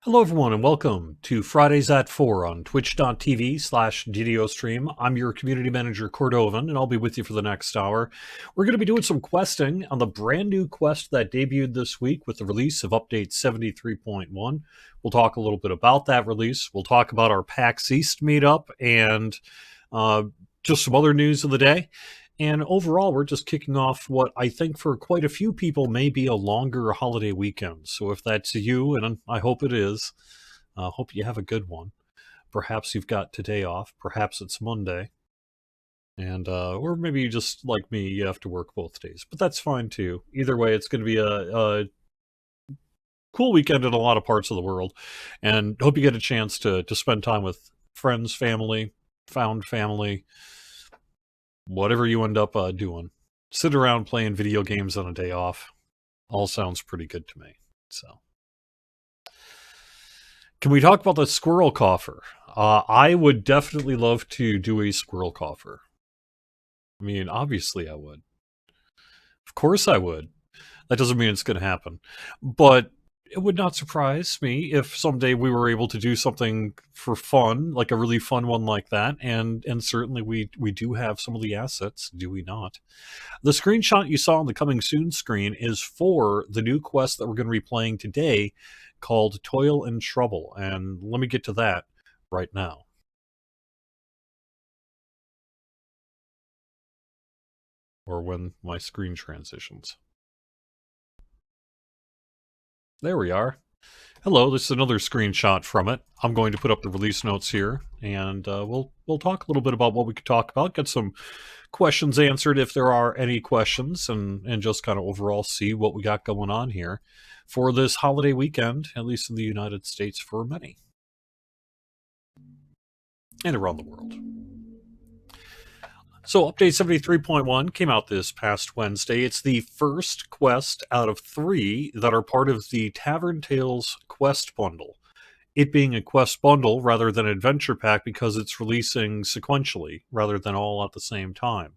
Hello, everyone, and welcome to Fridays at 4 on twitch.tv/GDOstream. I'm your community manager, Cordovan, and I'll be with you for the next hour. We're going to be doing some questing on the brand new quest that debuted this week with the release of Update 73.1. We'll talk a little bit about that release. We'll talk about our PAX East meetup and uh, just some other news of the day. And overall, we're just kicking off what I think for quite a few people may be a longer holiday weekend. So if that's you, and I hope it is, hope you have a good one. Perhaps you've got today off. Perhaps it's Monday. And or maybe you just like me, you have to work both days. But that's fine too. Either way, it's going to be a cool weekend in a lot of parts of the world. And hope you get a chance to spend time with friends, family, found family, whatever you end up doing. Sit around playing video games on a day off. All sounds pretty good to me. So, can we talk about the squirrel coffer? I would definitely love to do a squirrel coffer. I mean, obviously I would. Of course I would. That doesn't mean it's going to happen. But it would not surprise me if someday we were able to do something for fun, like a really fun one like that. And certainly we do have some of the assets, do we not? The screenshot you saw on the coming soon screen is for the new quest that we're going to be playing today called Toil and Trouble. And let me get to that right now. Or when my screen transitions. There we are. Hello, this is another screenshot from it. I'm going to put up the release notes here, and we'll talk a little bit about what we could talk about, get some questions answered if there are any questions, and just kind of overall see what we got going on here for this holiday weekend, at least in the United States for many, and around the world. So Update 73.1 came out this past Wednesday. It's the first quest out of 3 that are part of the Tavern Tales quest bundle. It being a quest bundle rather than an adventure pack because it's releasing sequentially rather than all at the same time.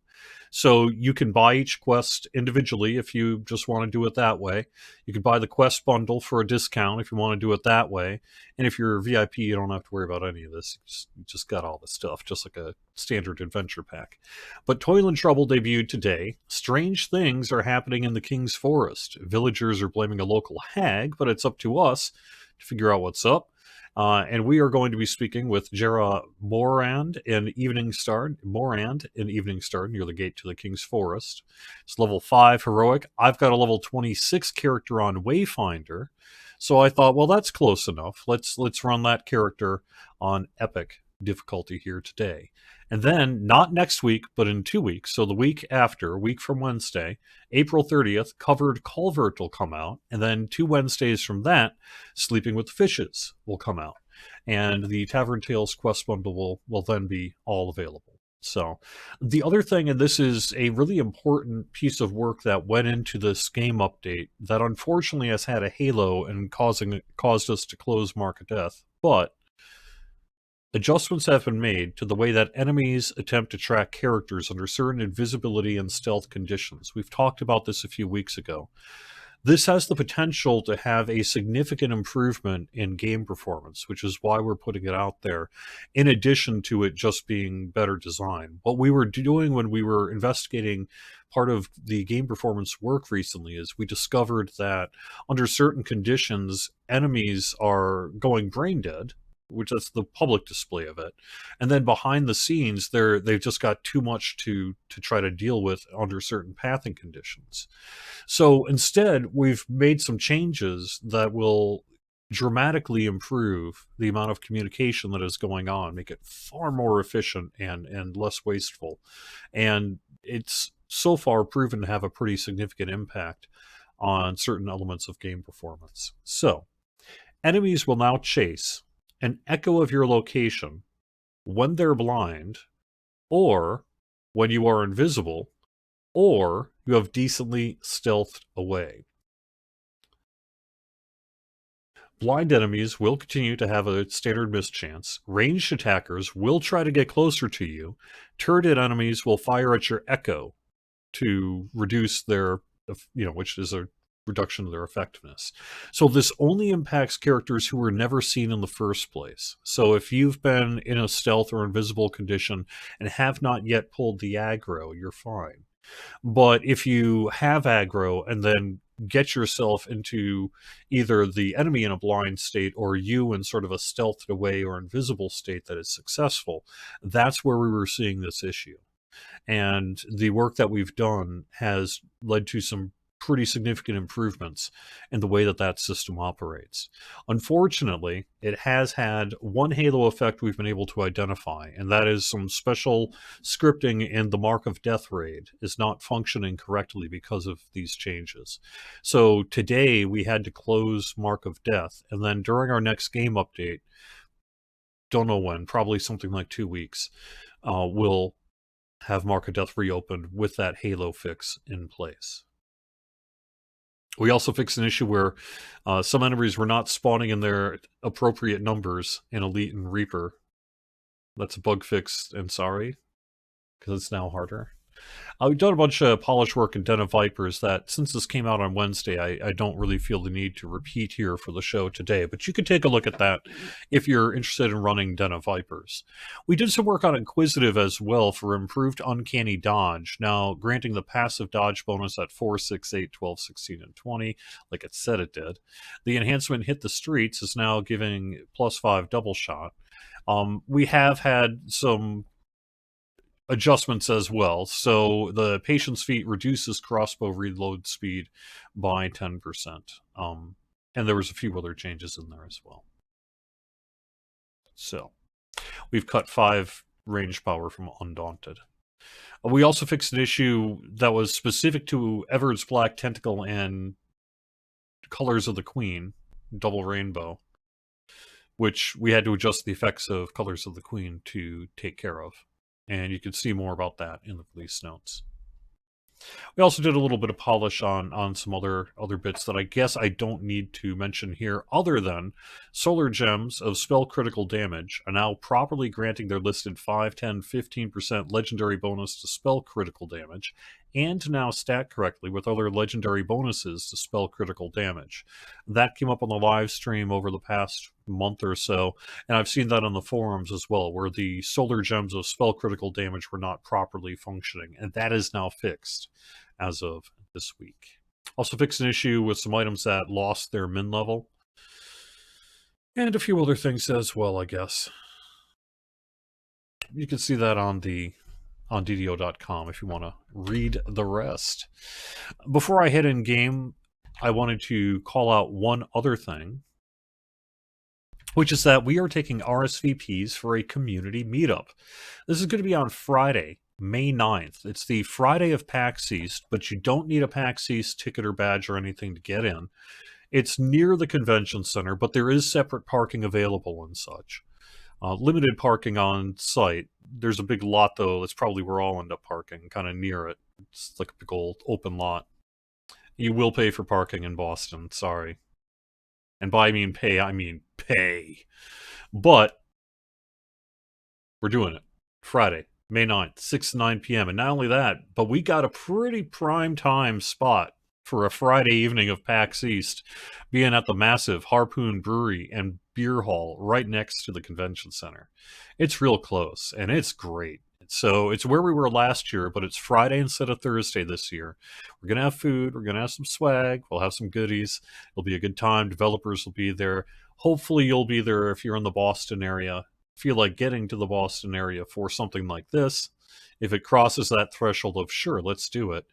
So you can buy each quest individually if you just want to do it that way. You can buy the quest bundle for a discount if you want to do it that way. And if you're a VIP, you don't have to worry about any of this. You just got all the stuff, just like a standard adventure pack. But Toil and Trouble debuted today. Strange things are happening in the King's Forest. Villagers are blaming a local hag, but it's up to us to figure out what's up. And we are going to be speaking with Jera Morand in Evening Star, near the gate to the King's Forest. It's level 5 heroic. I've got a level 26 character on Wayfinder, so I thought, well, that's close enough. Let's run that character on epic difficulty here today. And then, not next week, but in 2 weeks, so the week after, a week from Wednesday, April 30th, Covered Culvert will come out. And then 2 Wednesdays from that, Sleeping with the Fishes will come out. And the Tavern Tales quest bundle will then be all available. So, the other thing, and this is a really important piece of work that went into this game update that unfortunately has had a halo and caused us to close Mark of Death, but adjustments have been made to the way that enemies attempt to track characters under certain invisibility and stealth conditions. We've talked about this a few weeks ago. This has the potential to have a significant improvement in game performance, which is why we're putting it out there, in addition to it just being better design. What we were doing when we were investigating part of the game performance work recently is we discovered that under certain conditions, enemies are going brain dead, which that's the public display of it, and then behind the scenes they've just got too much to try to deal with under certain pathing conditions. So instead we've made some changes that will dramatically improve the amount of communication that is going on, make it far more efficient and less wasteful, and it's so far proven to have a pretty significant impact on certain elements of game performance. So enemies will now chase an echo of your location when they're blind, or when you are invisible, or you have decently stealthed away. Blind enemies will continue to have a standard mischance. Ranged attackers will try to get closer to you. Turreted enemies will fire at your echo to reduce their, which is a reduction of their effectiveness. So this only impacts characters who were never seen in the first place. So if you've been in a stealth or invisible condition and have not yet pulled the aggro, you're fine. But if you have aggro and then get yourself into either the enemy in a blind state or you in sort of a stealthed away or invisible state that is successful, that's where we were seeing this issue. And the work that we've done has led to some pretty significant improvements in the way that that system operates. Unfortunately, it has had one halo effect we've been able to identify, and that is some special scripting in the Mark of Death raid is not functioning correctly because of these changes. So today we had to close Mark of Death, and then during our next game update, don't know when, probably something like 2 weeks, we'll have Mark of Death reopened with that Halo fix in place. We also fixed an issue where some enemies were not spawning in their appropriate numbers in Elite and Reaper. That's a bug fix, and sorry, because it's now harder. We've done a bunch of polish work in Den of Vipers that, since this came out on Wednesday, I don't really feel the need to repeat here for the show today, but you could take a look at that if you're interested in running Den of Vipers. We did some work on Inquisitive as well for improved Uncanny Dodge, now granting the passive dodge bonus at 4, 6, 8, 12, 16, and 20, like it said it did. The enhancement Hit the Streets is now giving +5 double shot. We have had some adjustments as well. So the Patient's Feet reduces crossbow reload speed by 10%. And there was a few other changes in there as well. So we've cut 5 range power from Undaunted. We also fixed an issue that was specific to Everett's Black Tentacle and Colors of the Queen, Double Rainbow, which we had to adjust the effects of Colors of the Queen to take care of. And you can see more about that in the release notes. We also did a little bit of polish on some other bits that I guess I don't need to mention here, other than Solar Gems of spell critical damage are now properly granting their listed 5, 10, 15% legendary bonus to spell critical damage, and to now stack correctly with other legendary bonuses to spell critical damage. That came up on the live stream over the past month or so, and I've seen that on the forums as well, where the Solar Gems of spell critical damage were not properly functioning, and that is now fixed as of this week. Also fixed an issue with some items that lost their min level, and a few other things as well, I guess. You can see that on DDO.com if you want to read the rest. Before I head in game, I wanted to call out one other thing, which is that we are taking RSVPs for a community meetup. This is going to be on Friday, May 9th. It's the Friday of PAX East, but you don't need a PAX East ticket or badge or anything to get in. It's near the convention center, but there is separate parking available and such. Limited parking on site. There's a big lot, though. That's probably where I'll end up parking, kind of near it. It's like a big old open lot. You will pay for parking in Boston, sorry. And by I mean pay. But we're doing it. Friday, May 9th, 6 to 9 p.m. And not only that, but we got a pretty prime time spot for a Friday evening of PAX East, being at the massive Harpoon Brewery and Beer Hall right next to the convention center. It's real close, and it's great. So it's where we were last year, but it's Friday instead of Thursday this year. We're going to have food. We're going to have some swag. We'll have some goodies. It'll be a good time. Developers will be there. Hopefully you'll be there if you're in the Boston area. Feel like getting to the Boston area for something like this. If it crosses that threshold of, sure, let's do it,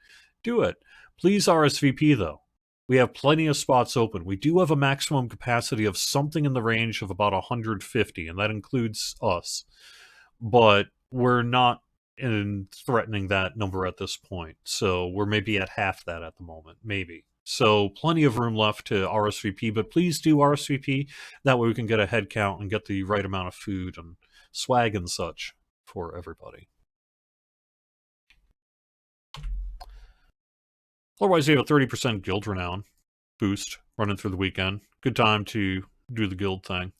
do it. Please RSVP, though. We have plenty of spots open. We do have a maximum capacity of something in the range of about 150, and that includes us. But we're not threatening that number at this point. So we're maybe at half that at the moment, maybe. So plenty of room left to RSVP, but please do RSVP. That way we can get a head count and get the right amount of food and swag and such for everybody. Otherwise, you have a 30% guild renown boost running through the weekend. Good time to do the guild thing.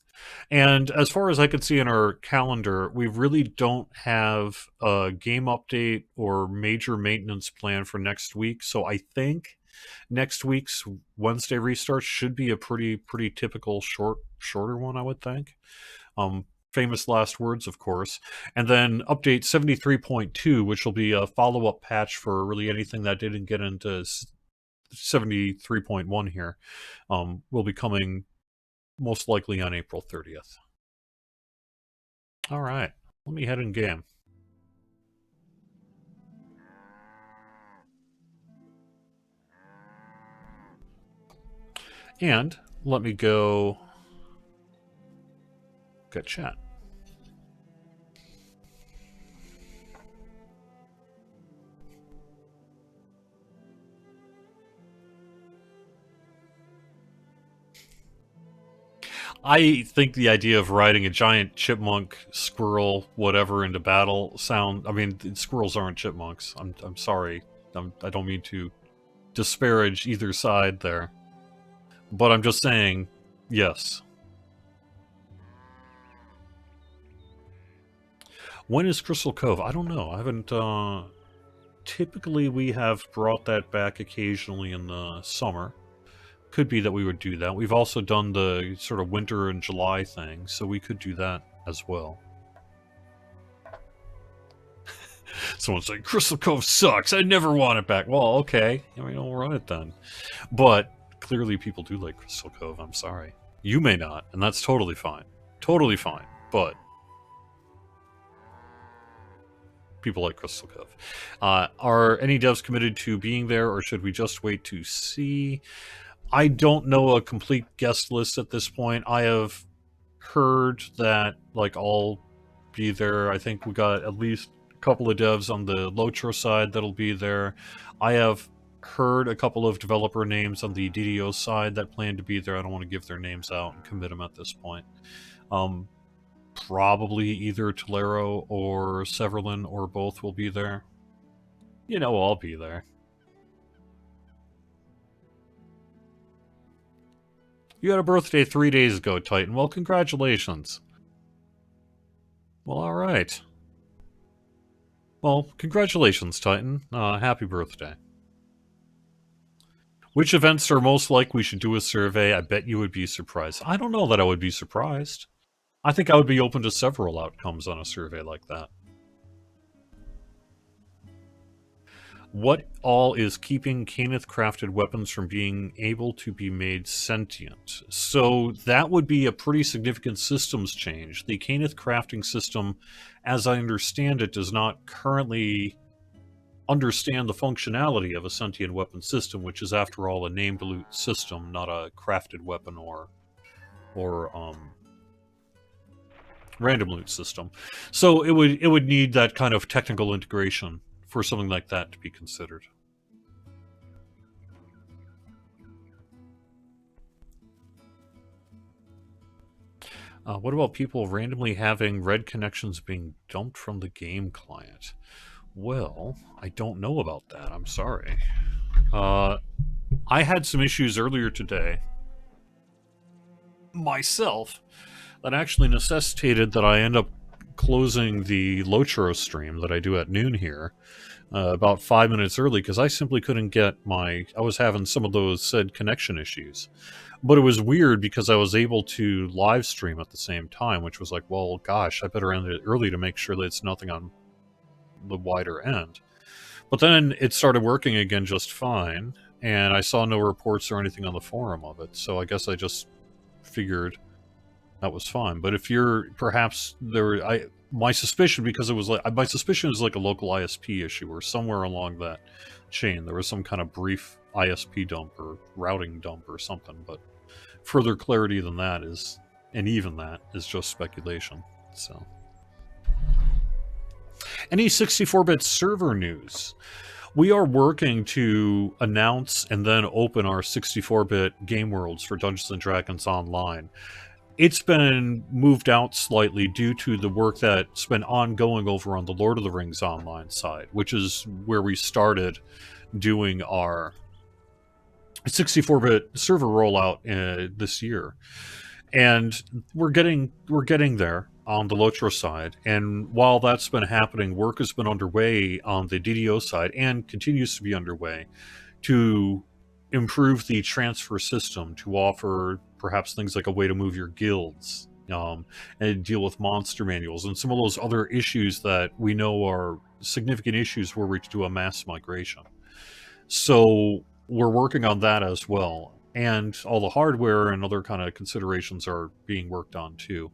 And as far as I can see in our calendar, we really don't have a game update or major maintenance plan for next week. So I think Next week's Wednesday restart should be a pretty typical shorter one, I would think. Famous last words, of course. And then update 73.2, which will be a follow-up patch for really anything that didn't get into 73.1 here, will be coming most likely on April 30th. All right, let me head in game. And let me go get chat. I think the idea of riding a giant chipmunk, squirrel, whatever into battle I mean, squirrels aren't chipmunks. I'm sorry. I don't mean to disparage either side there. But I'm just saying, yes. When is Crystal Cove? I don't know. I haven't, typically we have brought that back occasionally in the summer. Could be that we would do that. We've also done the sort of winter and July thing, so we could do that as well. Someone's like, Crystal Cove sucks. I never want it back. Well, okay. I mean, I'll run it then. But clearly people do like Crystal Cove. I'm sorry. You may not, and that's totally fine. Totally fine. But people like Crystal Cove. Are any devs committed to being there, or should we just wait to see? I don't know a complete guest list at this point. I have heard that, like, I'll be there. I think we got at least a couple of devs on the Lotro side that'll be there. I have heard a couple of developer names on the DDO side that plan to be there. I don't want to give their names out and commit them at this point. Probably either Tolero or Severlin or both will be there. You know, I'll be there. You had a birthday 3 days ago, Titan. Well, congratulations. Well, alright. Well, congratulations, Titan. Happy birthday. Which events are most like we should do a survey? I bet you would be surprised. I don't know that I would be surprised. I think I would be open to several outcomes on a survey like that. What all is keeping Caneth-crafted weapons from being able to be made sentient? So that would be a pretty significant systems change. The Caneth crafting system, as I understand it, does not currently understand the functionality of a sentient weapon system, which is, after all, a named loot system, not a crafted weapon or random loot system. So it would need that kind of technical integration for something like that to be considered. What about people randomly having red connections being dumped from the game client? Well, I don't know about that. I'm sorry. I had some issues earlier today myself that actually necessitated that I end up closing the Lotro stream that I do at noon here about 5 minutes early because I simply couldn't get I was having some of those said connection issues. But it was weird because I was able to live stream at the same time, which was like, well, gosh, I better end it early to make sure that it's nothing on the wider end. But then it started working again just fine, and I saw no reports or anything on the forum of it, so I guess I just figured that was fine. But if you're perhaps there, my suspicion, because it was like, my suspicion is like a local ISP issue, or somewhere along that chain there was some kind of brief ISP dump or routing dump or something. But further clarity than that is, and even that is just speculation. So, any 64-bit server news? We are working to announce and then open our 64-bit game worlds for Dungeons & Dragons Online. It's been moved out slightly due to the work that's been ongoing over on the Lord of the Rings Online side, which is where we started doing our 64-bit server rollout this year. And we're getting there on the Lotro side, and while that's been happening, work has been underway on the DDO side and continues to be underway to improve the transfer system to offer perhaps things like a way to move your guilds, and deal with monster manuals and some of those other issues that we know are significant issues where we do a mass migration. So we're working on that as well. And all the hardware and other kind of considerations are being worked on too.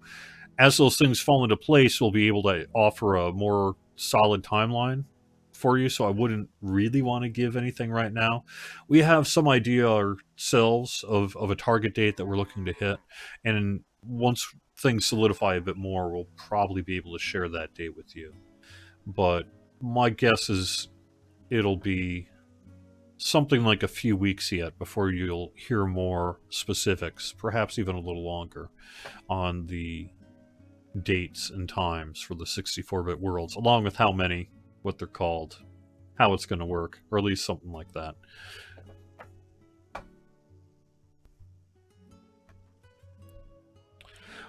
As those things fall into place, we'll be able to offer a more solid timeline for you. So I wouldn't really want to give anything right now. We have some idea ourselves of a target date that we're looking to hit. And once things solidify a bit more, we'll probably be able to share that date with you. But my guess is it'll be something like a few weeks yet before you'll hear more specifics, perhaps even a little longer, on the dates and times for the 64-bit worlds, along with how many, what they're called, how it's going to work, or at least something like that.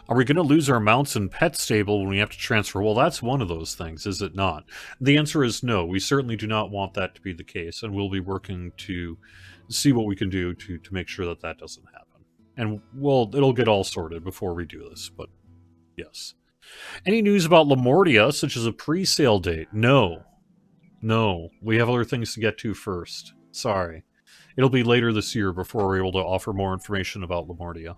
Are we going to lose our mounts and pet stable when we have to transfer? Well, that's one of those things, is it not? The answer is no. We certainly do not want that to be the case, and we'll be working to see what we can do to make sure that that doesn't happen. And, well, it'll get all sorted before we do this, but yes. Any news about Lamortia, such as a pre-sale date? No. No. We have other things to get to first. Sorry. It'll be later this year before we're able to offer more information about Lamortia.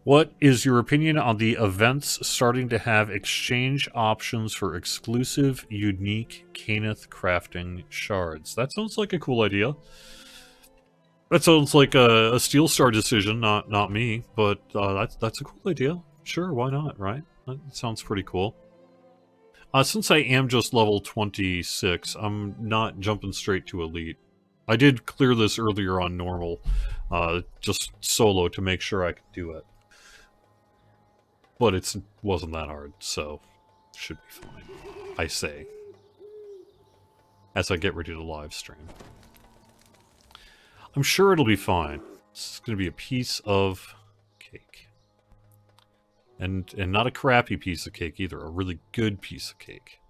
What is your opinion on the events starting to have exchange options for exclusive, unique Caneth crafting shards? That sounds like a cool idea. That sounds like a Steel Star decision, not me, but that's a cool idea. Sure, why not, right? That sounds pretty cool. Since I am just level 26, I'm not jumping straight to Elite. I did clear this earlier on normal, just solo to make sure I could do it. But it wasn't that hard, so should be fine, I say, as I get ready to live stream. I'm sure it'll be fine. It's going to be a piece of cake. And not a crappy piece of cake either, a really good piece of cake.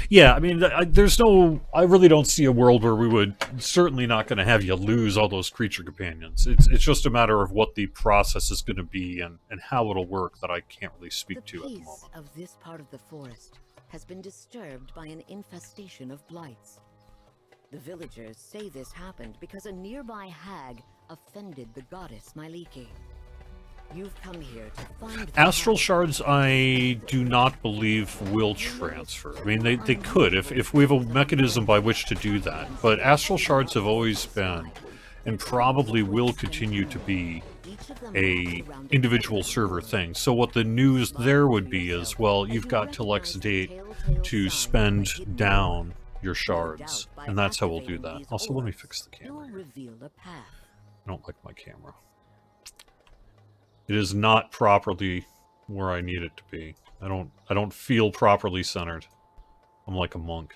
Yeah, I mean, I really don't see a world where we would, certainly not going to have you lose all those creature companions. It's just a matter of what the process is going to be and how it'll work that I can't really speak to at the moment. The peace of this part of the forest has been disturbed by an infestation of blights. The villagers say this happened because a nearby hag offended the goddess Myliki. You've come here to find Astral shards, I do not believe will transfer. I mean, they could if we have a mechanism by which to do that. But astral shards have always been, and probably will continue to be, a individual server thing. So what the news there would be is, well, you've got till X date to spend down your shards, and that's how we'll do that. Also, let me fix the camera here. I don't like my camera. It is not properly where I need it to be. I don't feel properly centered. I'm like a monk.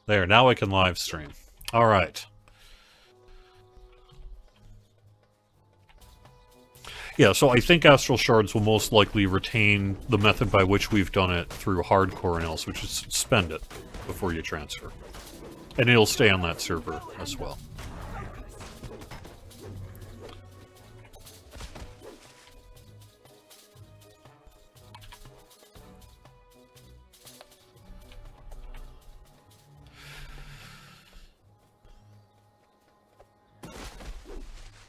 There, now I can live stream. All right. Yeah, so I think Astral Shards will most likely retain the method by which we've done it through hardcore and else, which is spend it before you transfer. And it'll stay on that server as well.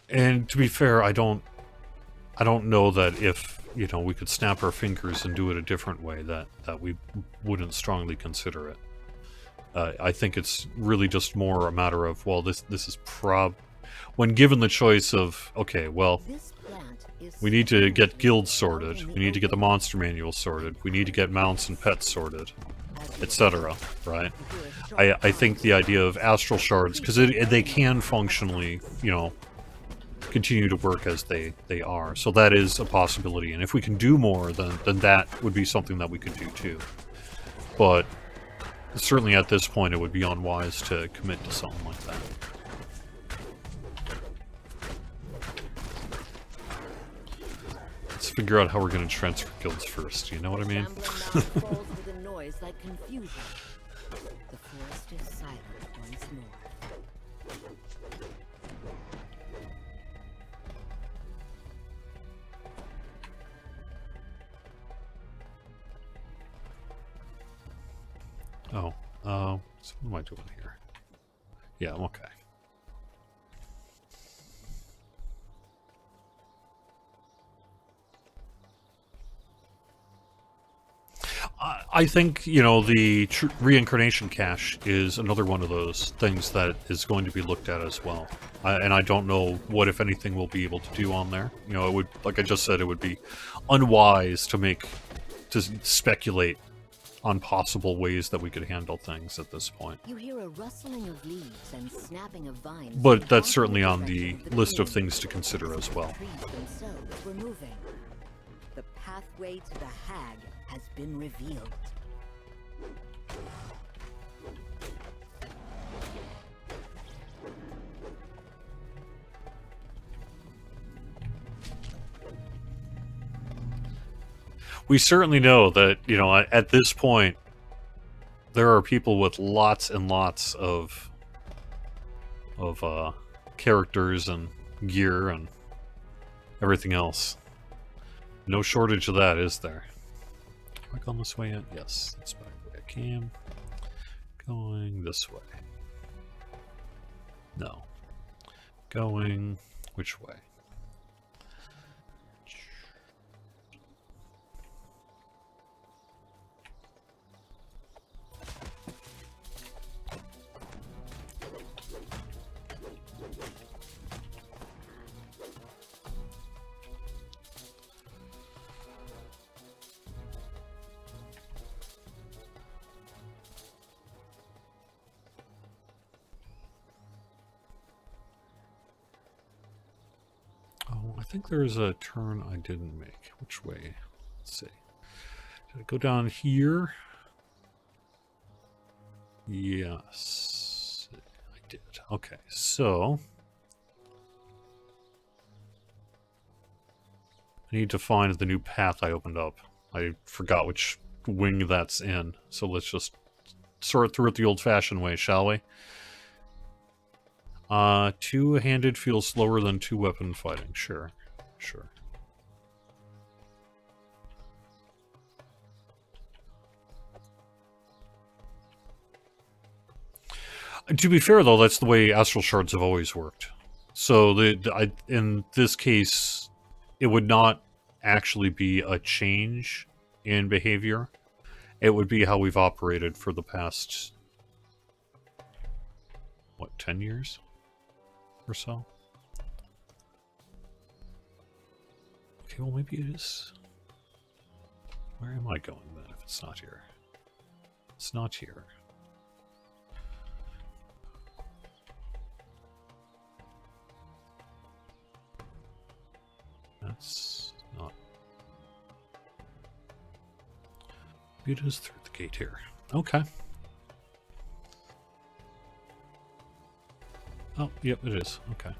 And to be fair, I don't know that if, you know, we could snap our fingers and do it a different way, that we wouldn't strongly consider it. I think it's really just more a matter of, well, this is when given the choice of, okay, well, we need to get guilds sorted, we need to get the monster manual sorted, we need to get mounts and pets sorted, etc., right? I think the idea of astral shards, because they can functionally, you know, continue to work as they are. So that is a possibility. And if we can do more, then that would be something that we could do too. But certainly at this point, it would be unwise to commit to something like that. figure out how we're going to transfer guilds first. You know what I mean? Falls with a noise like confusion. The forest is silent once more. Oh, so what am I doing here? Yeah, I'm okay. I think, you know, the reincarnation cache is another one of those things that is going to be looked at as well. And I don't know what, if anything, we'll be able to do on there. You know, it would, like I just said, it would be unwise to speculate on possible ways that we could handle things at this point. You hear a rustling of leaves and snapping of vines. But that's certainly on the list of things to consider as well. Trees themselves were moving. The pathway to the hag has been revealed. We certainly know that, you know, at this point, there are people with lots and lots of characters and gear and everything else. No shortage of that, is there? Am I going this way yet? Yes, that's back the way I came. Going this way. No. Going which way? I think there's a turn I didn't make. Which way? Let's see. Did I go down here? Yes, I did. Okay, so I need to find the new path I opened up. I forgot which wing that's in, so let's just sort through it the old-fashioned way, shall we? Two-handed feels slower than two-weapon fighting. Sure. Sure. To be fair, though, that's the way astral shards have always worked. So, in this case, it would not actually be a change in behavior. It would be how we've operated for the past, what, 10 years? Or so. Okay, well maybe it is. Where am I going then if it's not here? It's not here. That's not. Maybe it is through the gate here. Okay. Oh, yep, it is. Okay.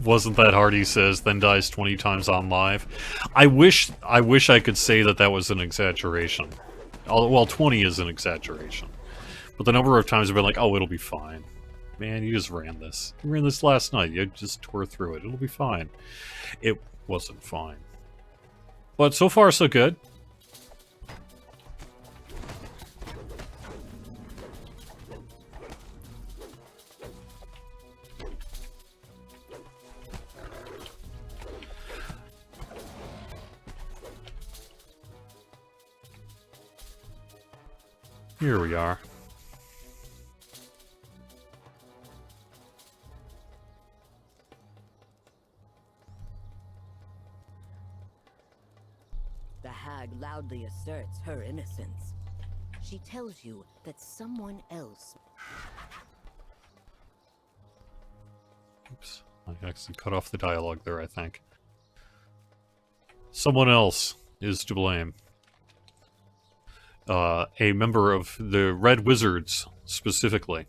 Wasn't that hard, he says, then dies 20 times on live. I wish I could say that that was an exaggeration. Well, 20 is an exaggeration. But the number of times I've been like, oh, it'll be fine. Man, you just ran this. You ran this last night. You just tore through it. It'll be fine. It wasn't fine. But so far, so good. Here we are. The hag loudly asserts her innocence. She tells you that someone else... Oops. I actually cut off the dialogue there, I think. Someone else is to blame. A member of the Red Wizards, specifically.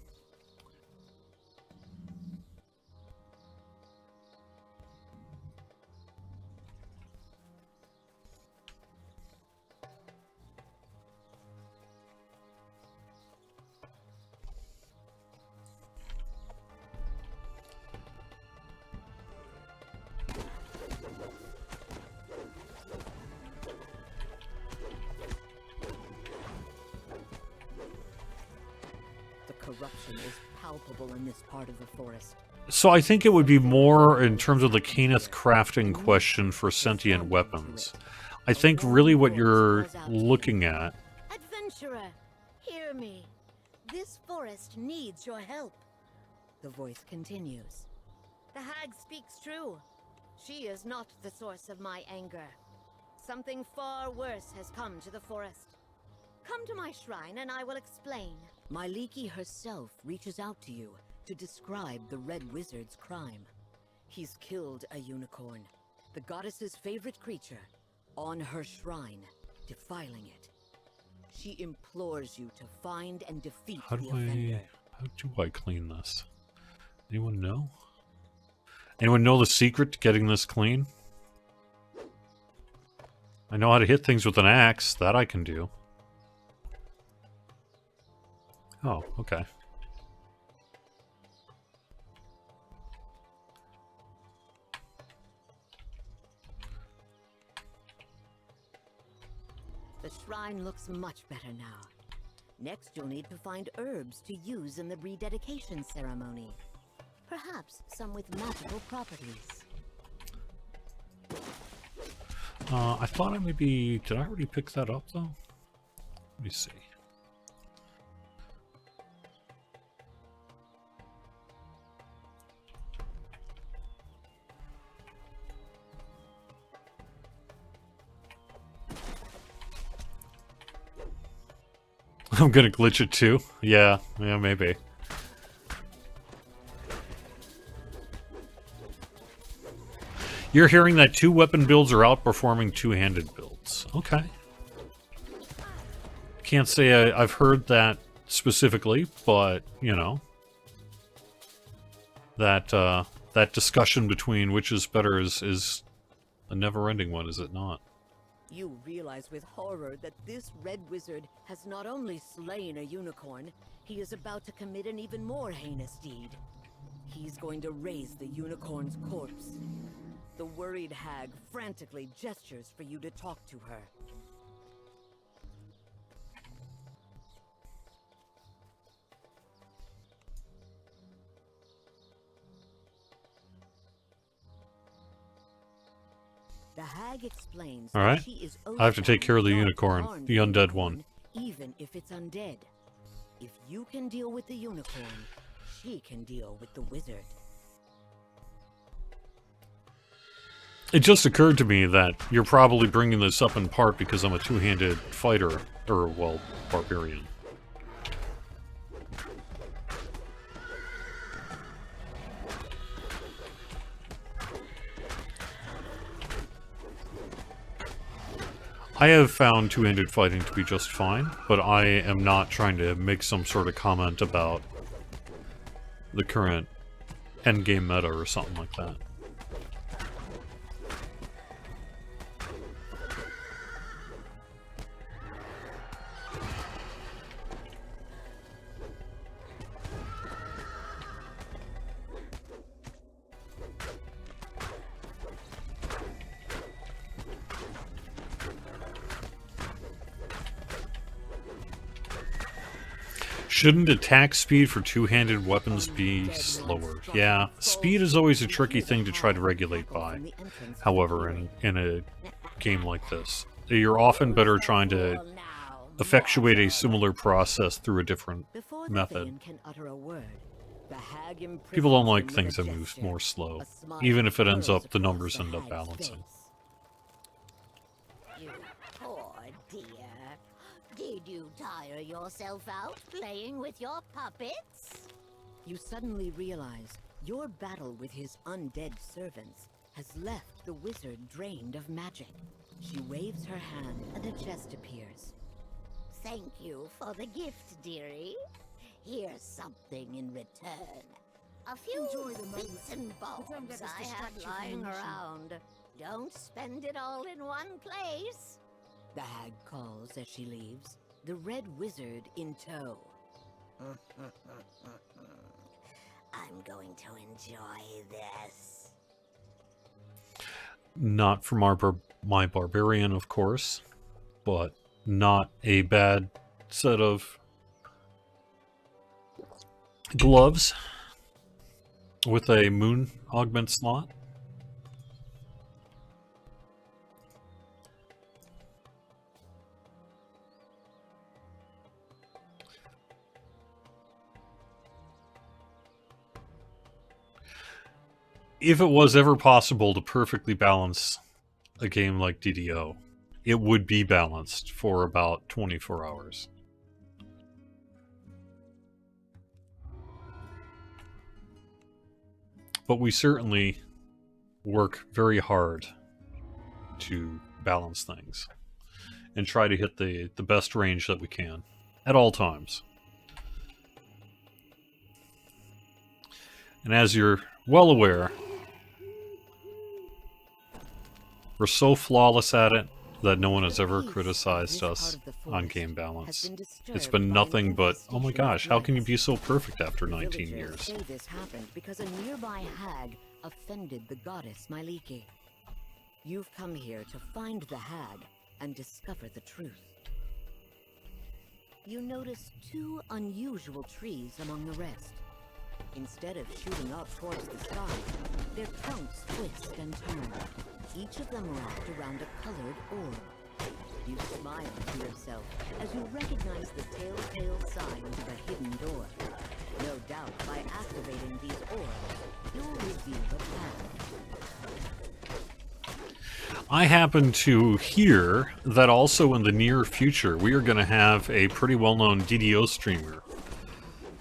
Corruption is palpable in this part of the forest. So I think it would be more in terms of the Caneth crafting question for sentient weapons. I think really what you're looking at... Adventurer, hear me. This forest needs your help. The voice continues. The hag speaks true. She is not the source of my anger. Something far worse has come to the forest. Come to my shrine and I will explain. Myliki herself reaches out to you to describe the Red Wizard's crime. He's killed a unicorn, the goddess's favorite creature, on her shrine, defiling it. She implores you to find and defeat the offender. How do I clean this? Anyone know? Anyone know the secret to getting this clean? I know how to hit things with an axe. That I can do. Oh, okay. The shrine looks much better now. Next, you'll need to find herbs to use in the rededication ceremony. Perhaps some with magical properties. I thought I maybe... Did I already pick that up, though? Let me see. I'm gonna glitch it too. Yeah, maybe. You're hearing that 2-weapon builds are outperforming 2-handed builds. Okay. Can't say I've heard that specifically, but, you know. That discussion between which is better is a never-ending one, is it not? You realize with horror that this Red Wizard has not only slain a unicorn, he is about to commit an even more heinous deed. He's going to raise the unicorn's corpse. The worried hag frantically gestures for you to talk to her. The hag explains that she is I have to take care of the unicorn, the undead one. Even if it's undead. If you can deal with the unicorn, she can deal with the wizard. It just occurred to me that you're probably bringing this up in part because I'm a 2-handed fighter, or, well, barbarian. I have found 2-handed fighting to be just fine, but I am not trying to make some sort of comment about the current endgame meta or something like that. Shouldn't attack speed for 2-handed weapons be slower? Yeah, speed is always a tricky thing to try to regulate by. However, in a game like this, you're often better trying to effectuate a similar process through a different method. People don't like things that move more slow, even if it ends up, the numbers end up balancing. Did you tire yourself out playing with your puppets? You suddenly realize your battle with his undead servants has left the wizard drained of magic. She waves her hand and a chest appears. Thank you for the gift, dearie. Here's something in return. A few bits and bobs I have lying around. Don't spend it all in one place. The hag calls as she leaves, the red wizard in tow. I'm going to enjoy this. Not from my barbarian, of course, but not a bad set of gloves with a moon augment slot. If it was ever possible to perfectly balance a game like DDO, it would be balanced for about 24 hours. But we certainly work very hard to balance things and try to hit the best range that we can at all times. And as you're well aware, we're so flawless at it that no one has ever criticized us on game balance. It's been nothing but, oh my gosh, how can you be so perfect after 19 years? This happened because a nearby hag offended the goddess Mylike. You've come here to find the hag and discover the truth. You notice two unusual trees among the rest. Instead of shooting up towards the sky, their trunks twist and turn, each of them wrapped around a colored orb. You smile to yourself as you recognize the telltale signs of a hidden door. No doubt by activating these orbs, you'll reveal the path. I happen to hear that also in the near future we are going to have a pretty well-known DDO streamer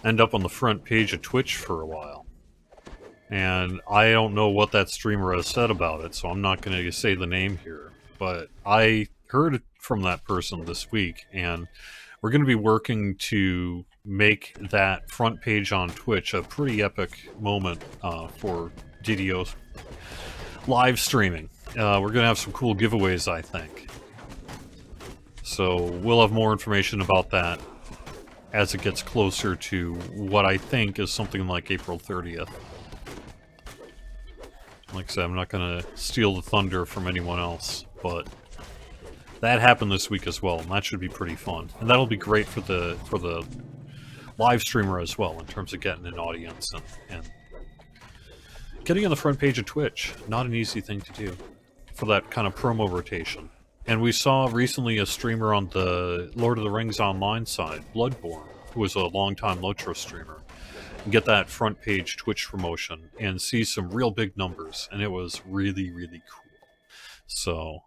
end up on the front page of Twitch for a while. And I don't know what that streamer has said about it, so I'm not going to say the name here. But I heard from that person this week, and we're going to be working to make that front page on Twitch a pretty epic moment for DDO live streaming. We're going to have some cool giveaways, I think. So we'll have more information about that as it gets closer to what I think is something like April 30th. Like I said, I'm not going to steal the thunder from anyone else, but that happened this week as well, and that should be pretty fun. And that'll be great for the live streamer as well, in terms of getting an audience and getting on the front page of Twitch. Not an easy thing to do for that kind of promo rotation. And we saw recently a streamer on the Lord of the Rings Online side, Bloodborne, who was a longtime Lotro streamer, get that front page Twitch promotion and see some real big numbers, and it was really, really cool. So,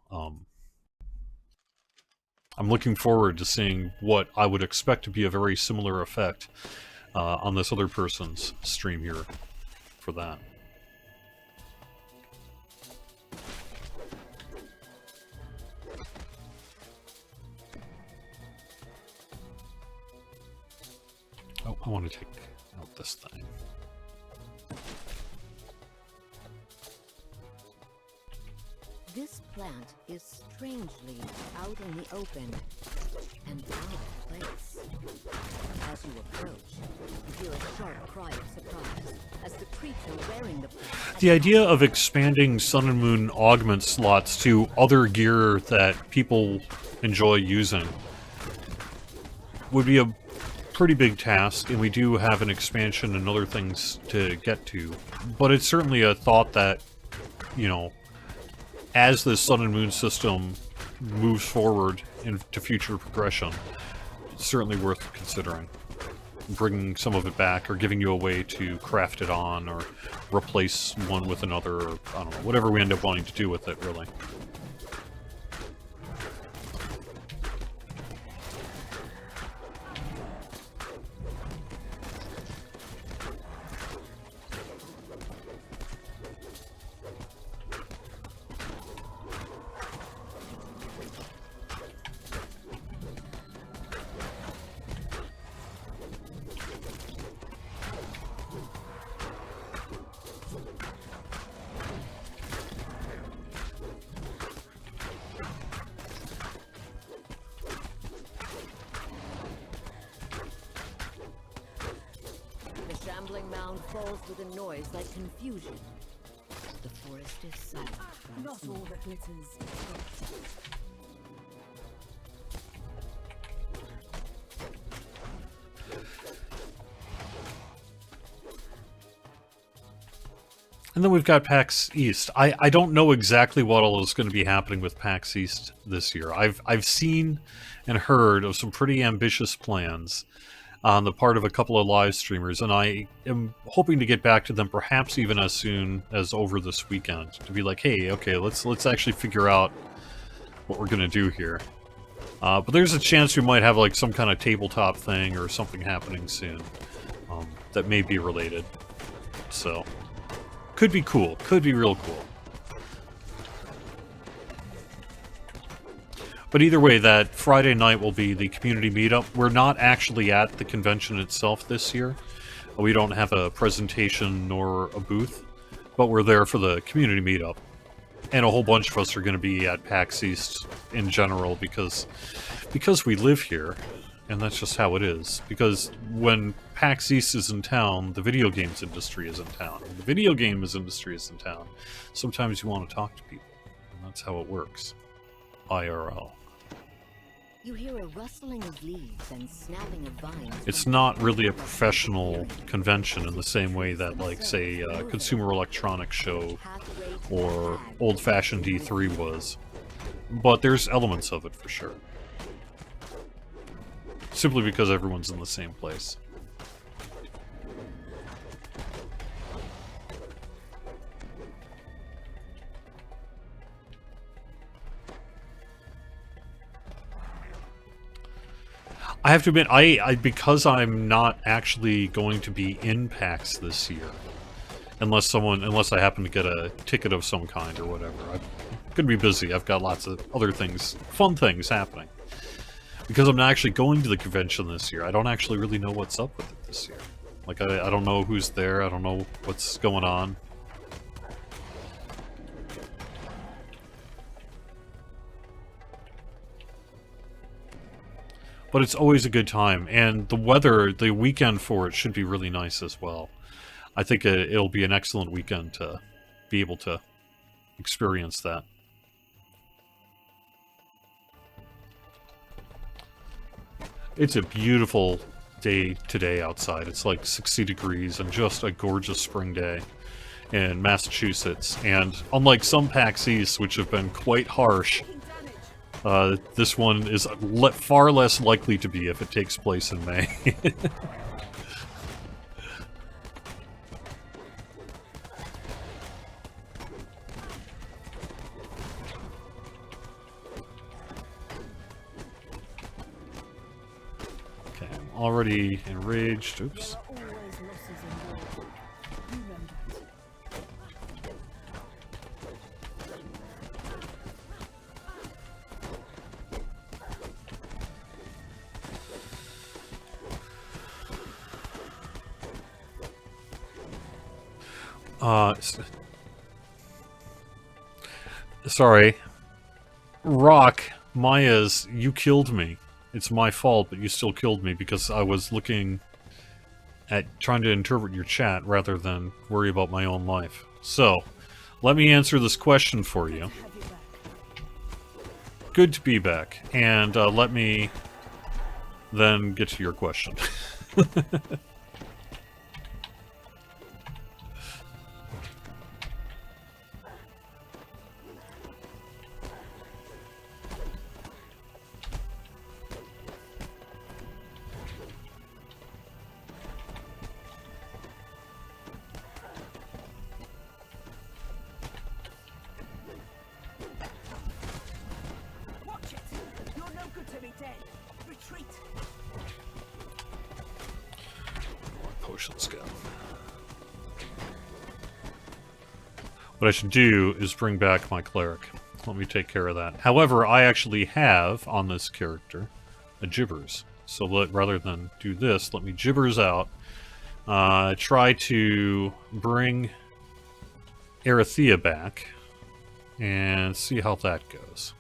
I'm looking forward to seeing what I would expect to be a very similar effect on this other person's stream here for that. Oh, I want to take out this thing. This plant is strangely out in the open and out of place. As you approach, you hear a sharp cry of surprise as the creature wearing the plant... The idea of expanding Sun and Moon augment slots to other gear that people enjoy using would be a pretty big task, and we do have an expansion and other things to get to. But it's certainly a thought that, you know, as the Sun and Moon system moves forward into future progression, it's certainly worth considering. Bringing some of it back, or giving you a way to craft it on, or replace one with another, or, I don't know, whatever we end up wanting to do with it, really. crumbling mound falls with a noise like confusion. The forest is silent. Not all that glitters is gold. And then we've got PAX East. I don't know exactly what all is going to be happening with PAX East this year. I've seen and heard of some pretty ambitious plans on the part of a couple of live streamers, and I am hoping to get back to them perhaps even as soon as over this weekend to be like, hey, okay, let's actually figure out what we're going to do here. But there's a chance we might have like some kind of tabletop thing or something happening soon that may be related. So... could be cool. Could be real cool. But either way, that Friday night will be the community meetup. We're not actually at the convention itself this year. We don't have a presentation nor a booth, but we're there for the community meetup. And a whole bunch of us are going to be at PAX East in general because we live here. And that's just how it is. Because when PAX East is in town, the video games industry is in town. When the video games industry is in town, sometimes you want to talk to people. And that's how it works. IRL. You hear a rustling of leaves and snapping of vines. It's not really a professional convention in the same way that, like, say, a consumer electronics show or old-fashioned D3 was. But there's elements of it for sure. Simply because everyone's in the same place. I have to admit, I because I'm not actually going to be in PAX this year, unless I happen to get a ticket of some kind or whatever. I'm gonna be busy. I've got lots of other things, fun things happening. Because I'm not actually going to the convention this year, I don't actually really know what's up with it this year. Like, I don't know who's there, I don't know what's going on. But it's always a good time, and the weather, the weekend for it should be really nice as well. I think it'll be an excellent weekend to be able to experience that. It's a beautiful day today outside. It's like 60 degrees and just a gorgeous spring day in Massachusetts. And unlike some PAX East, which have been quite harsh, this one is far less likely to be if it takes place in May. Okay, I'm already enraged. Oops. Sorry. Rock, Maya's, you killed me. It's my fault, but you still killed me because I was looking at trying to interpret your chat rather than worry about my own life. So, let me answer this question for you. Good to be back. And let me then get to your question. Potions go. What I should do is bring back my cleric. Let me take care of that. However, I actually have, on this character, a Gibbers. So rather than do this, let me Gibbers out. Try to bring Arathea back. And see how that goes.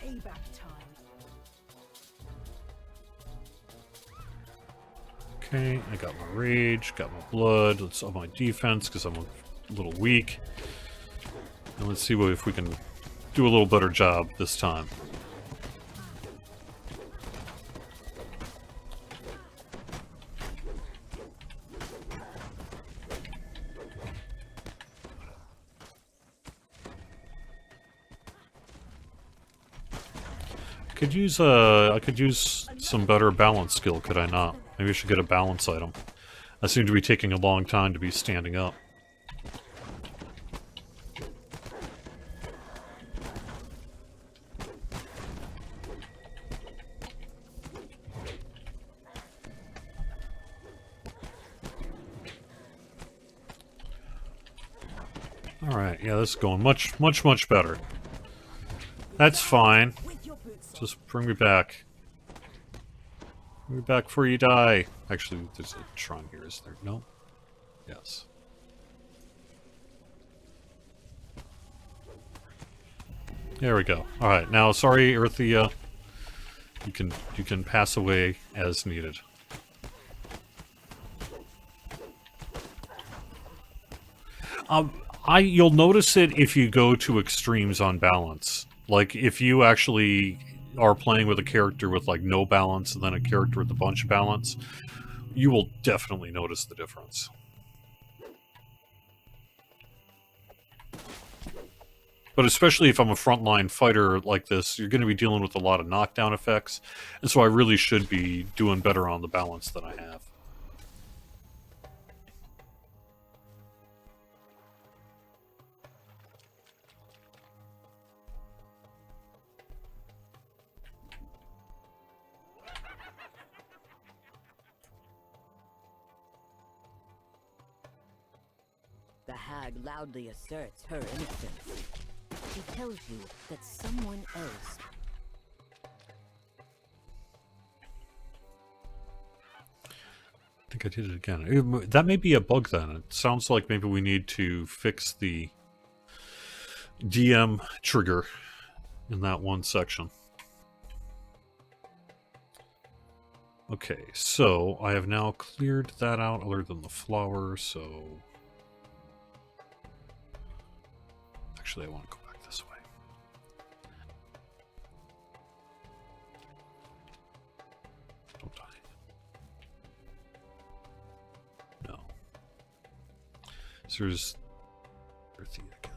Payback time. Okay, I got my rage, got my blood. Let's up my defense because I'm a little weak. And let's see if we can do a little better job this time. I could use some better balance skill, could I not? Maybe I should get a balance item. I seem to be taking a long time to be standing up. Alright, yeah, this is going much, much, much better. That's fine. Just bring me back. Bring me back before you die. Actually, there's a shrine here, is there? No? Yes. There we go. Alright, now, sorry, Earthia. You can pass away as needed. You'll notice it if you go to extremes on balance. Like, if you actually are playing with a character with, like, no balance and then a character with a bunch of balance, you will definitely notice the difference. But especially if I'm a frontline fighter like this, you're going to be dealing with a lot of knockdown effects, and so I really should be doing better on the balance than I have. The hag loudly asserts her innocence. She tells you that someone else... I think I did it again. That may be a bug then. It sounds like maybe we need to fix the DM trigger in that one section. Okay, so I have now cleared that out other than the flower, so... Actually, I want to go back this way. Don't die. No. So there's Earthy again.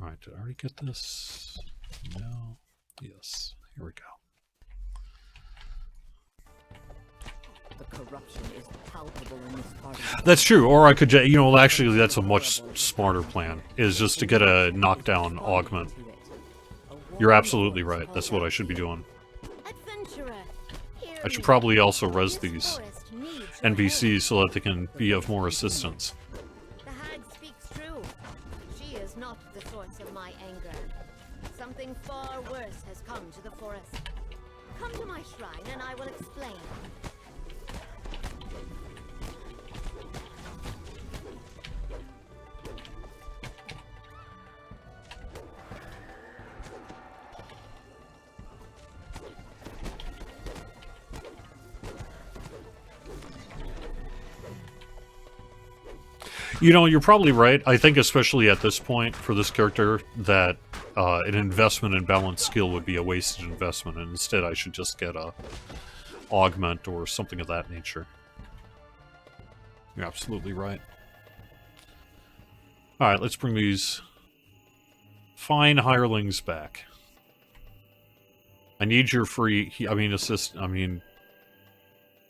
Alright, did I already get this? No. Yes. Here we go. The corruption is palpable in this part of the... That's true, or I could, you know, actually that's a much smarter plan, is just to get a knockdown augment. You're absolutely right, that's what I should be doing. I should probably also res these NPCs so that they can be of more assistance. The hag speaks true. She is not the source of my anger. Something far worse has come to the forest. Come to my shrine and I will explain. You know, you're probably right. I think especially at this point, for this character, that an investment in balanced skill would be a wasted investment, and instead I should just get a augment or something of that nature. You're absolutely right. Alright, let's bring these fine hirelings back. I need your free... I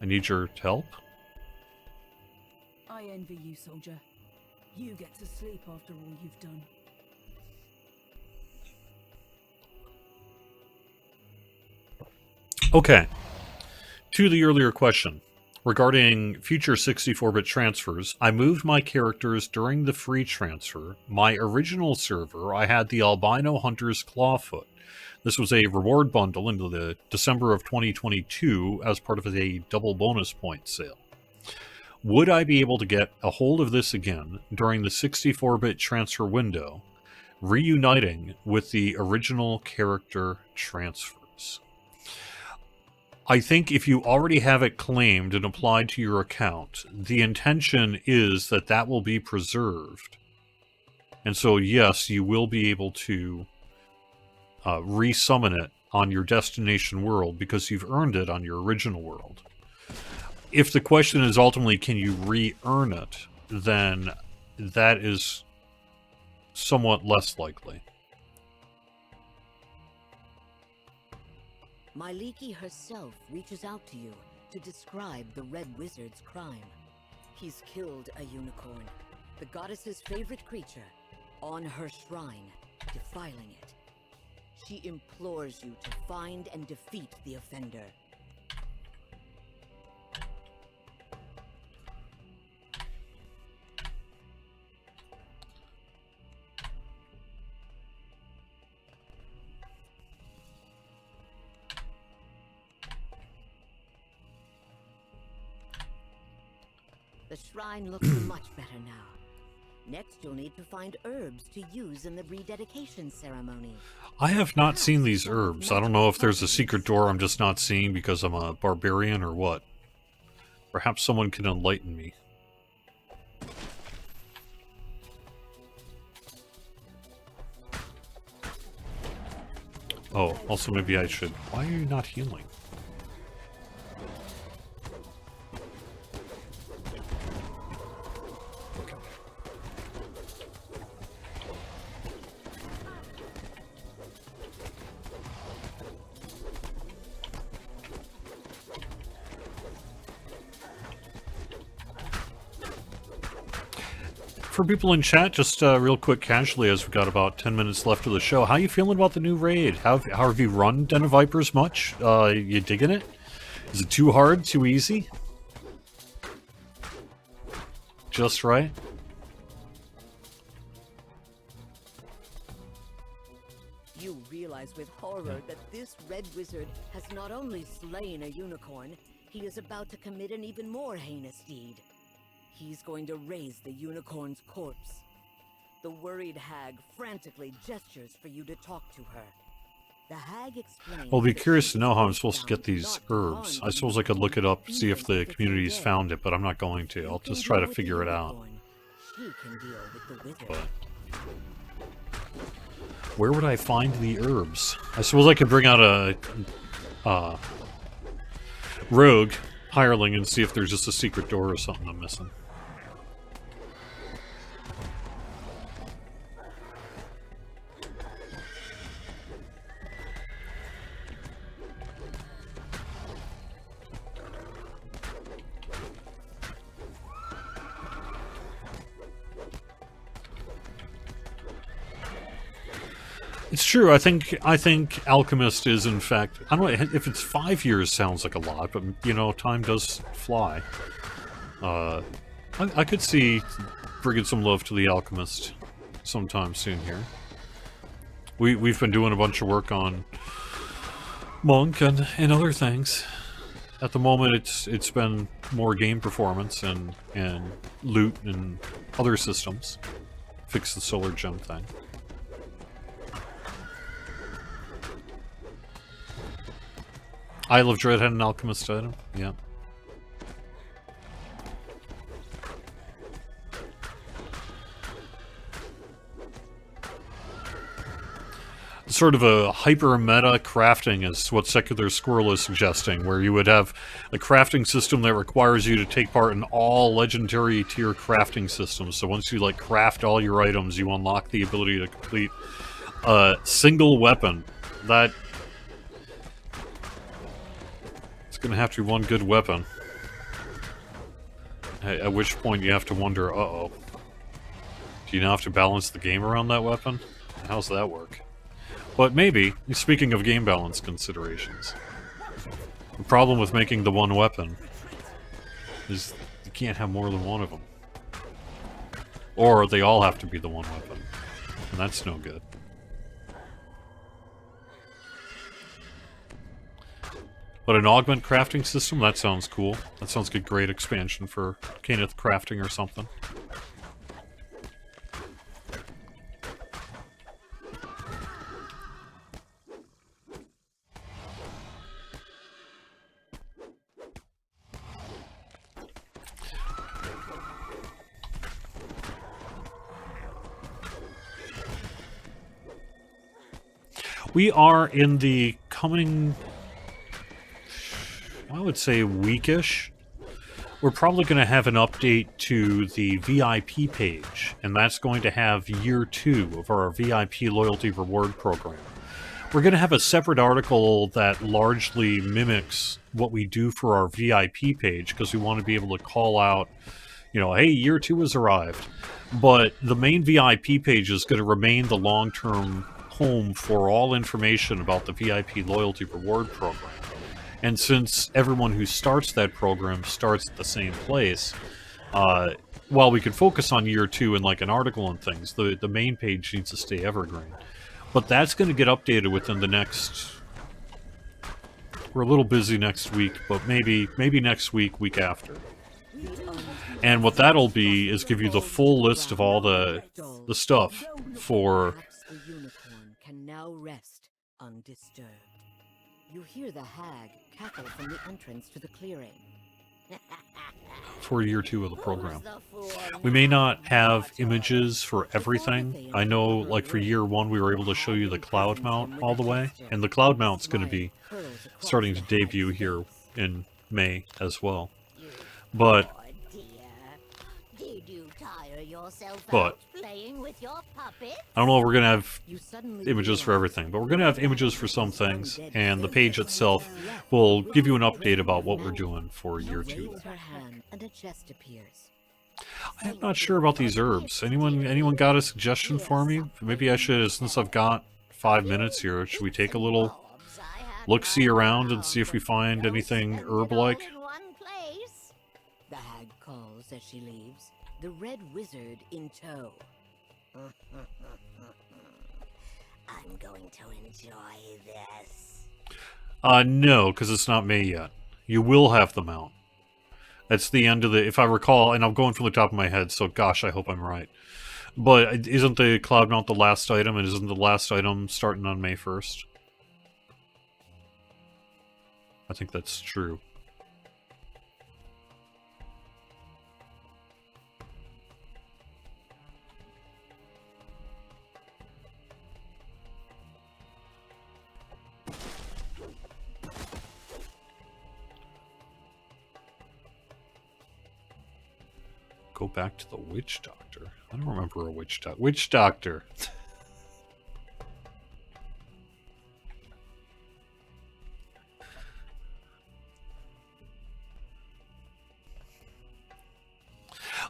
need your help? I envy you, soldier. You get to sleep after all you've done. Okay. To the earlier question. Regarding future 64-bit transfers, I moved my characters during the free transfer. My original server, I had the Albino Hunter's Clawfoot. This was a reward bundle into the December of 2022 as part of a double bonus point sale. Would I be able to get a hold of this again during the 64-bit transfer window, reuniting with the original character transfers? I think if you already have it claimed and applied to your account, the intention is that that will be preserved. And so, yes, you will be able to resummon it on your destination world because you've earned it on your original world. If the question is ultimately, can you re-earn it, then that is somewhat less likely. Myliki herself reaches out to you to describe the Red Wizard's crime. He's killed a unicorn, the goddess's favorite creature, on her shrine, defiling it. She implores you to find and defeat the offender. The shrine looks much better now. Next, you'll need to find herbs to use in the rededication ceremony. I have not seen these herbs. I don't know if there's a secret door I'm just not seeing because I'm a barbarian or what. Perhaps someone can enlighten me. Oh, also maybe I should... Why are you not healing? For people in chat, just real quick, casually, as we've got about 10 minutes left of the show, how you feeling about the new raid? How have you run Den of Vipers much? You digging it? Is it too hard, too easy? Just right? You realize with horror that this Red Wizard has not only slain a unicorn, he is about to commit an even more heinous deed. He's going to raise the unicorn's corpse. The worried hag frantically gestures for you to talk to her. The hag explains... I'll be curious to know how I'm supposed to get these herbs. I suppose I could look it up, see if the community's found it, but I'm not going to. I'll just try to figure it out. But where would I find the herbs? I suppose I could bring out a rogue hireling and see if there's just a secret door or something I'm missing. It's true. I think Alchemist is, in fact... I don't know, if it's 5 years sounds like a lot, but, you know, time does fly. I could see bringing some love to the Alchemist sometime soon here. We've been doing a bunch of work on Monk and other things. At the moment, it's been more game performance and loot and other systems. Fix the solar gem thing. Isle of Dread had an alchemist item, yeah. Sort of a hyper-meta crafting is what Secular Squirrel is suggesting, where you would have a crafting system that requires you to take part in all legendary tier crafting systems. So once you, like, craft all your items, you unlock the ability to complete a single weapon. That... Gonna have to be one good weapon. At which point you have to wonder, uh-oh. Do you now have to balance the game around that weapon? How's that work? But maybe, speaking of game balance considerations, the problem with making the one weapon You can't have more than one of them. Or they all have to be the one weapon. And that's no good. But an augment crafting system? That sounds cool. That sounds like a great expansion for Kenneth crafting or something. We are in the coming, I would say, weekish. We're probably going to have an update to the VIP page, and that's going to have year 2 of our VIP loyalty reward program. We're going to have a separate article that largely mimics what we do for our VIP page, because we want to be able to call out, you know, hey, year 2 has arrived. But the main VIP page is going to remain the long-term home for all information about the VIP loyalty reward program. And since everyone who starts that program starts at the same place, while we could focus on year 2 in like an article and things, the main page needs to stay evergreen. But that's going to get updated within the next... We're a little busy next week, but maybe next week, week after. And what that'll be is give you the full list of all the stuff for... The unicorn can now rest undisturbed. You hear the hag cackle from the entrance to the clearing. For year 2 of the program. We may not have images for everything. I know, like, for year 1 we were able to show you the cloud mount all the way, and the cloud mount's going to be starting to debut here in May as well. But I don't know if we're going to have images for everything, but we're going to have images for some things, and the page itself will give you an update about what we're doing for year 2. I'm not sure about these herbs. Anyone got a suggestion for me? Maybe I should, since I've got 5 minutes here, should we take a little look-see around and see if we find anything herb-like? The hag calls as she leaves, the red wizard in tow. I'm going to enjoy this. No, because it's not May yet. You will have the mount. That's the end of the... If I recall, and I'm going from the top of my head, so gosh, I hope I'm right. But isn't the cloud mount the last item, and isn't the last item starting on May 1st? I think that's true. Go back to the witch doctor. I don't remember a witch doctor. Witch doctor.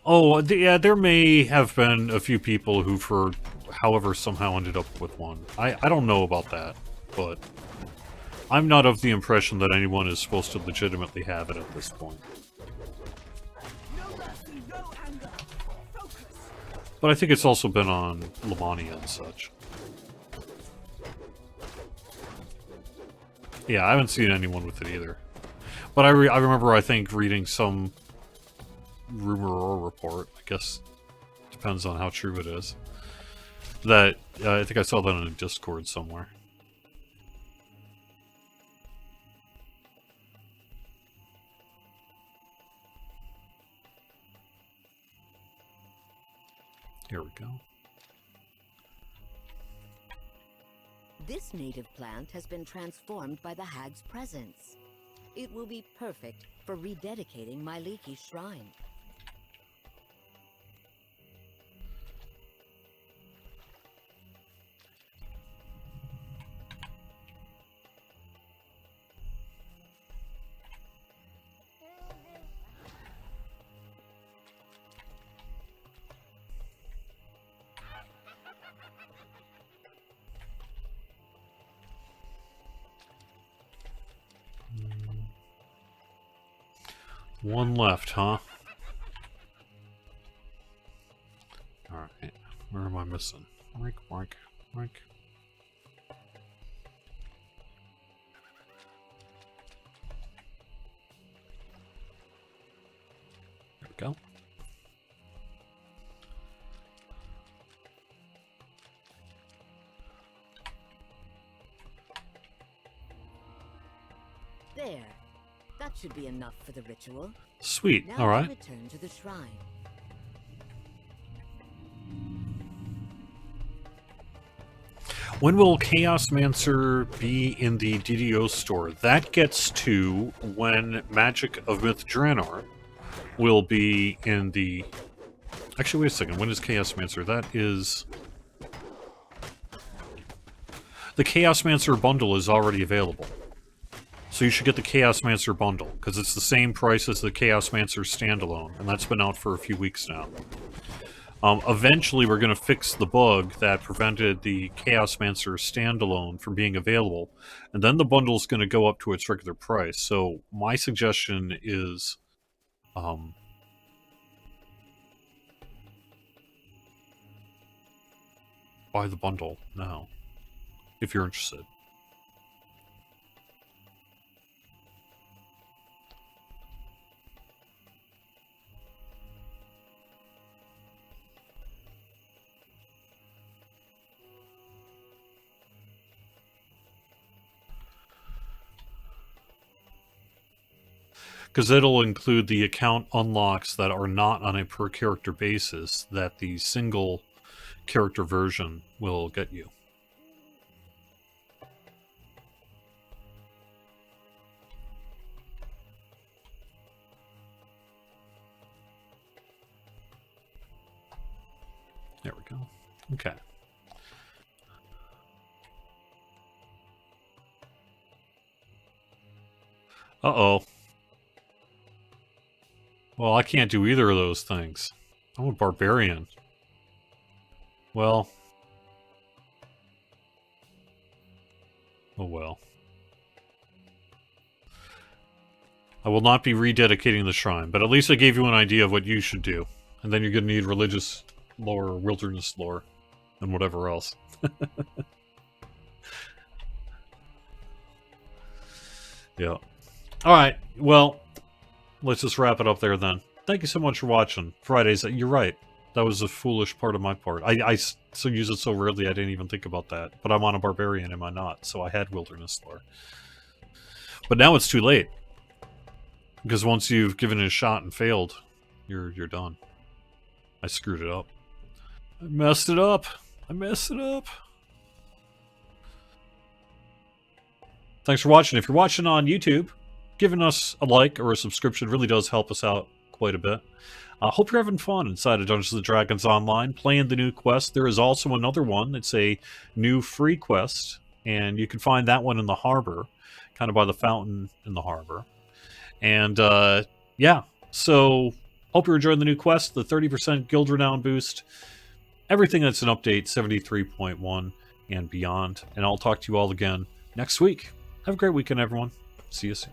Oh, yeah, there may have been a few people who, for however, somehow ended up with one. I don't know about that, but I'm not of the impression that anyone is supposed to legitimately have it at this point. But I think it's also been on Lamania and such. Yeah, I haven't seen anyone with it either. But I remember, I think, reading some rumor or report, I guess depends on how true it is, that I think I saw that in a Discord somewhere. Here we go. This native plant has been transformed by the hag's presence. It will be perfect for rededicating Myliki's shrine. One left, huh? Alright. Where am I missing? Rank. There we go. There. That should be enough for the ritual. Sweet. Now Alright. return to the shrine. When will Chaosmancer be in the DDO store? That gets to when Magic of Myth Draenor will be in the... Actually, wait a second. When is Chaosmancer? That is... The Chaosmancer bundle is already available. So you should get the Chaosmancer bundle, because it's the same price as the Chaosmancer standalone, and that's been out for a few weeks now. Eventually, we're going to fix the bug that prevented the Chaosmancer standalone from being available, and then the bundle is going to go up to its regular price. So my suggestion is, buy the bundle now, if you're interested. Because it'll include the account unlocks that are not on a per character basis that the single character version will get you. There we go. Okay. Uh-oh. Well, I can't do either of those things. I'm a barbarian. Well. Oh well. I will not be rededicating the shrine, but at least I gave you an idea of what you should do. And then you're going to need religious lore or wilderness lore and whatever else. Yeah. Alright, well, let's just wrap it up there then. Thank you so much for watching. Fridays, you're right. That was a foolish part of my part. I so use it so rarely I didn't even think about that. But I'm on a barbarian, am I not? So I had wilderness lore. But now it's too late. Because once you've given it a shot and failed, you're done. I screwed it up. I messed it up. I messed it up. Thanks for watching. If you're watching on YouTube, giving us a like or a subscription really does help us out quite a bit. I hope you're having fun inside of Dungeons & Dragons Online, playing the new quest. There is also another one. It's a new free quest, and you can find that one in the harbor, kind of by the fountain in the harbor. And, yeah, so hope you're enjoying the new quest, the 30% guild renown boost, everything that's an update 73.1 and beyond. And I'll talk to you all again next week. Have a great weekend, everyone. See you soon.